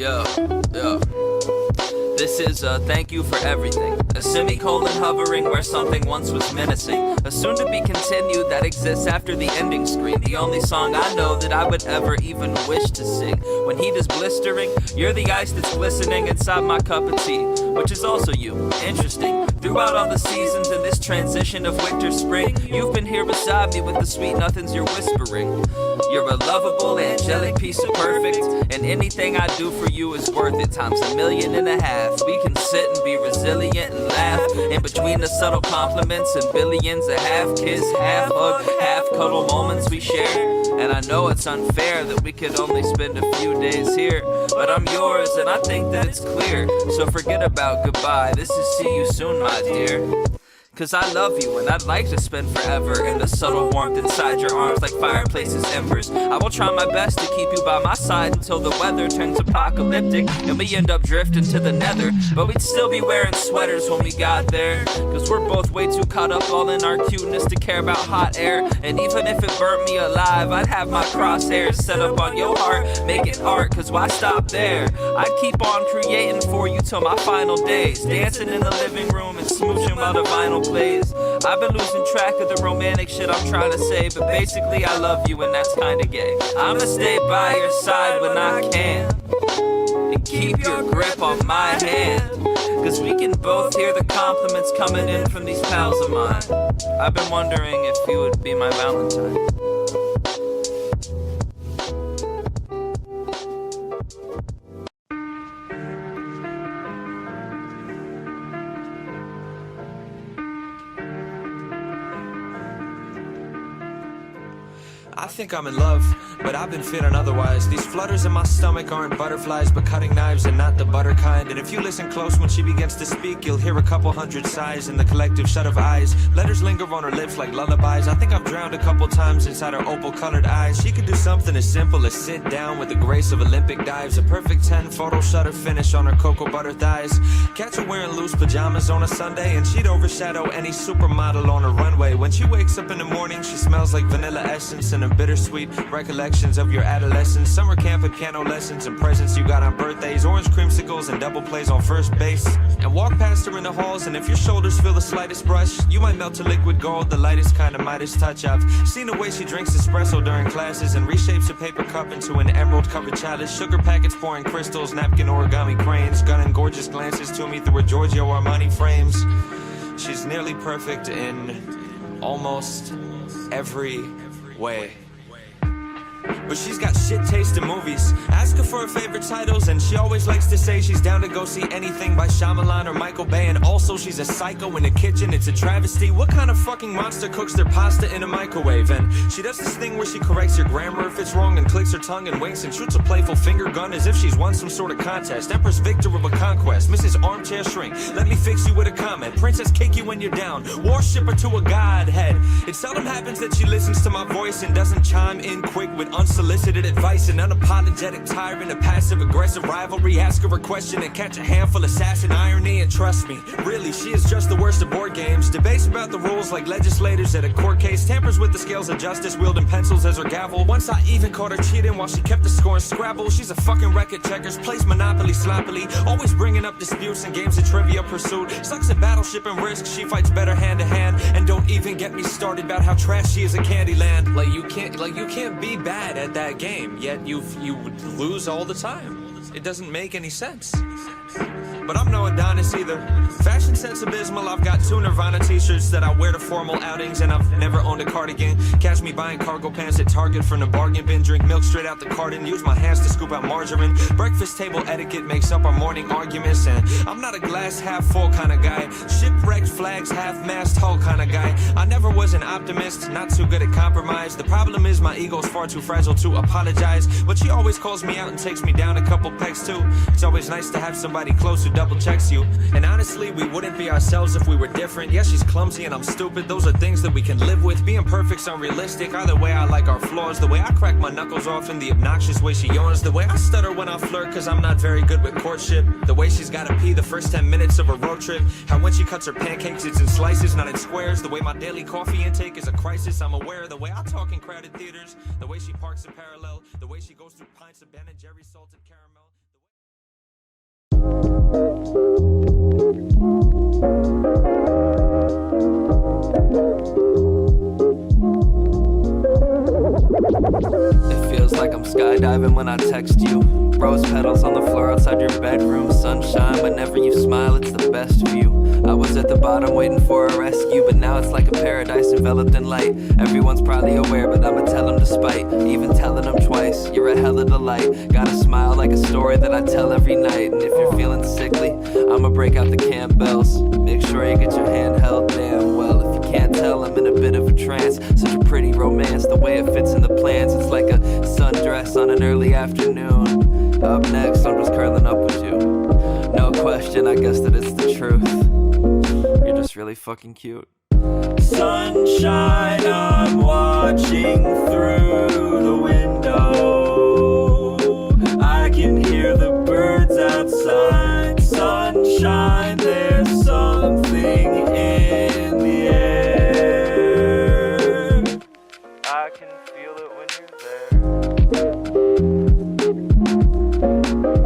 Yo, yo. This is a thank you for everything. A semicolon hovering where something once was menacing. A soon to be continued that exists after the ending screen. The only song I know that I would ever even wish to sing. When heat is blistering, you're the ice that's glistening inside my cup of tea, which is also you. Interesting. Throughout all the seasons in this transition of winter, spring, you've been here beside me with the sweet nothings you're whispering. You're a lovable, angelic piece of perfect, and anything I do for you is worth it times 1.5 million. We can sit and be resilient and laugh in between the subtle compliments and billions of half kiss, half hug, half cuddle moments we share. And I know it's unfair that we could only spend a few days here, but I'm yours and I think that it's clear. So forget about goodbye, this is see you soon, my dear. Cause I love you and I'd like to spend forever in the subtle warmth inside your arms like fireplaces embers. I will try my best to keep you by my side until the weather turns apocalyptic and we end up drifting to the nether. But we'd still be wearing sweaters when we got there, cause we're both way too caught up all in our cuteness to care about hot air. And even if it burnt me alive, I'd have my crosshairs set up on your heart, make it art, cause why stop there? I'd keep on creating for you till my final days, dancing in the living room and smooching while the vinyl plays. I've been losing track of the romantic shit I'm trying to say, but basically I love you and that's kinda gay. I'ma stay by your side when I can, and keep your grip on my hand, cause we can both hear the compliments coming in from these pals of mine. I've been wondering if you would be my valentine. I think I'm in love, but I've been feeling otherwise. These flutters in my stomach aren't butterflies, but cutting knives and not the butter kind. And if you listen close when she begins to speak, you'll hear a couple hundred sighs in the collective shut of eyes. Letters linger on her lips like lullabies. I think I've drowned a couple times inside her opal-colored eyes. She could do something as simple as sit down with the grace of Olympic dives. A perfect 10 photo shutter finish on her cocoa butter thighs. Catch her wearing loose pajamas on a Sunday, and she'd overshadow any supermodel on a runway. When she wakes up in the morning, she smells like vanilla essence and a bittersweet recollections of your adolescence. Summer camp and piano lessons and presents you got on birthdays. Orange creamsicles and double plays on first base. And walk past her in the halls, and if your shoulders feel the slightest brush, you might melt to liquid gold, the lightest kind of Midas touch. I've seen the way she drinks espresso during classes and reshapes a paper cup into an emerald covered chalice. Sugar packets pouring crystals, napkin origami cranes, gunning gorgeous glances to me through her Giorgio Armani frames. She's nearly perfect in almost every way, but she's got shit taste in movies. Ask her for her favorite titles and she always likes to say she's down to go see anything by Shyamalan or Michael Bay. And also she's a psycho in the kitchen, it's a travesty. What kind of fucking monster cooks their pasta in a microwave? And she does this thing where she corrects your grammar if it's wrong, and clicks her tongue and winks and shoots a playful finger gun as if she's won some sort of contest. Empress victor of a conquest, Mrs. Armchair Shrink, let me fix you with a comment. Princess kick you when you're down, worship her to a godhead. It seldom happens that she listens to my voice and doesn't chime in quick with unsolicited advice. An unapologetic tyrant, a passive-aggressive rivalry. Ask her a question and catch a handful of sass and irony. And trust me, really, she is just the worst of board games. Debates about the rules like legislators at a court case. Tampers with the scales of justice, wielding pencils as her gavel. Once I even caught her cheating while she kept the score in Scrabble. She's a fucking wreck at checkers, plays Monopoly sloppily, always bringing up disputes and games of Trivia Pursuit. Sucks at Battleship and Risk, she fights better hand to hand. And don't even get me started about how trash she is at Candyland. Like you can't be bad at that game, yet you lose all the time. It doesn't make any sense. But I'm no Adonis either. Fashion sense abysmal. I've got 2 Nirvana t-shirts that I wear to formal outings, and I've never owned a cardigan. Catch me buying cargo pants at Target from the bargain bin. Drink milk straight out the carton, use my hands to scoop out margarine. Breakfast table etiquette makes up our morning arguments, and I'm not a glass half full kind of guy. Shipwrecked flags half-mast hull kind of guy. I never was an optimist, not too good at compromise. The problem is my ego's far too fragile to apologize, but she always calls me out and takes me down a couple pegs too. It's always nice to have somebody close who double checks you. And honestly, we wouldn't be ourselves if we were different. Yeah, she's clumsy and I'm stupid, those are things that we can live with. Being perfect's unrealistic, either way I like our flaws. The way I crack my knuckles off and the obnoxious way she yawns. The way I stutter when I flirt cause I'm not very good with courtship. The way she's gotta pee the first 10 minutes of a road trip. How when she cuts her pancakes it's in slices, not in squares. The way my daily coffee intake is a crisis, I'm aware. The way I talk in crowded theaters, the way she parks in parallel, the way she goes through pints of Ben and Jerry's salted caramel. like I'm skydiving when I text you. Rose petals on the floor outside your bedroom. Sunshine, whenever you smile, it's the best view. I was at the bottom waiting for a rescue, but now it's like a paradise enveloped in light. Everyone's probably aware, but I'ma tell them despite even telling them twice. You're a hell of a delight. Got a smile like a story that I tell every night. And if you're feeling sickly, I'ma break out the Campbells. Make sure you get your hand held damn well. If you can't tell, I'm in a bit of a trance. Such a pretty romance, the way it fits in the plans. It's like a sundress on an early afternoon. Up next, I'm just curling up with you. No question, I guess that it's the truth. You're just really fucking cute. Sunshine, I'm watching through the window. I can hear the birds outside. Sunshine, there's something in the air. I can feel it when you're there.